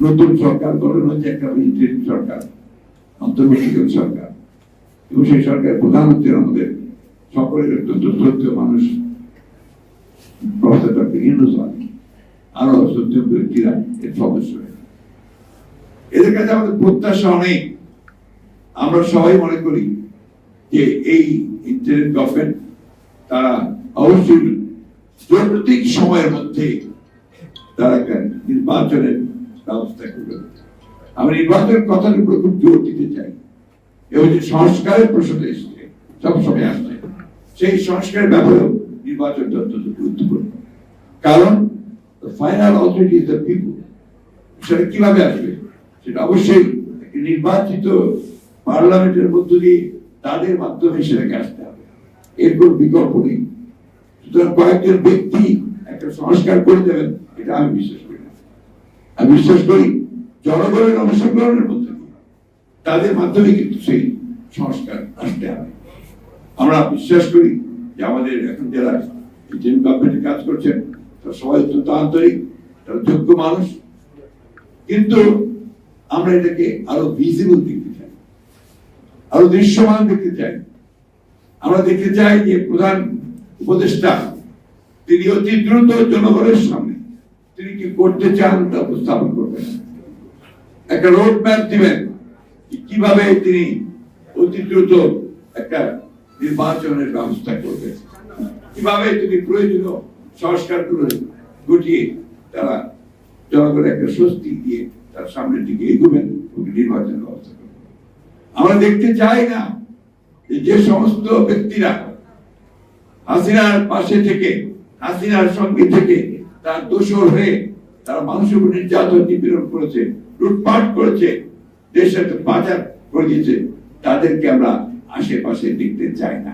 নতুন সরকার গঠন হচ্ছে, একটা ইন্টারিম সরকার, অন্তর্বর্তীকালীন সরকার, এবং সেই সরকারের প্রধান হচ্ছেন আমাদের সকলের অত্যন্ত শ্রদ্ধেয় মানুষ প্রফেসর ডক্টর ইউনূস আলী, আরো শ্রদ্ধেয় ব্যক্তিরা এর সদস্য। এদের কাছে আমাদের প্রত্যাশা অনেক। আমরা সবাই মনে করি যে এই ইন্টারিম গভর্নমেন্ট তারা অবশ্যই যৌক্তিক সময়ের মধ্যে তারা একটা নির্বাচনের ব্যবস্থা করবে। আমি নির্বাচনের কথার উপর খুব জোর দিতে চাই। এবং যে সংস্কারের প্রশ্ন এসছে, সবসময় আসছে, সেই সংস্কারের ব্যাপারেও নির্বাচনটা অত্যন্ত গুরুত্বপূর্ণ। কারণ final authority is the people. সেটা কিভাবে আসবে? সেটা অবশ্যই নির্বাচিত পার্লামেন্টের মধ্য দিয়ে তাদের মাধ্যমে সেটাকে আসতে হবে, এর কোন বিকল্প নেই। সুতরাং কয়েকজন ব্যক্তি একটা সংস্কার করে দেবেন, এটা আমি বিশ্বাস করি না। আমি বিশ্বাস করি জনগণের অংশগ্রহণের মধ্যে তাদের মাধ্যমে কিন্তু সেই সংস্কার আসতে হবে। আমরা বিশ্বাস করি যে আমাদের এখন যারা ইন্টারিম গভর্নমেন্টে কাজ করছেন তারা সবাই অত্যন্ত আন্তরিক, তারা যোগ্য মানুষ, কিন্তু আমরা এটাকে আরো ভিজিবল দেখতে চাই, আরো দৃশ্যমান দেখতে চাই। আমরা দেখতে চাই যে প্রধান উপদেষ্টা তিনি অতি দ্রুত জনগণের সামনে তিনি কি করতে চান তা উপস্থাপন করবেন, একটা রোড ম্যাপ দিবেন কিভাবে তিনি অতি দ্রুত একটা নির্বাচনের ব্যবস্থা করবেন, কিভাবে তিনি প্রয়োজনীয় সংস্কারগুলো ঘটিয়ে তারা জনগণের একটা স্বস্তি দিয়ে তার সামনের দিকে এগোবেন, নির্বাচনের ব্যবস্থা করবেন। আমরা দেখতে চাই না যে সমস্ত ব্যক্তিরা হাসিনার পাশে থেকে, হাসিনার সঙ্গে থেকে তার দোষর হয়ে তারা মানুষের উপর নির্যাতন নিপীড়ন করেছে, লুটপাট করেছে, দেশের পাচার করে দিয়েছে, তাদেরকে আমরা আশেপাশে দেখতে চাই না।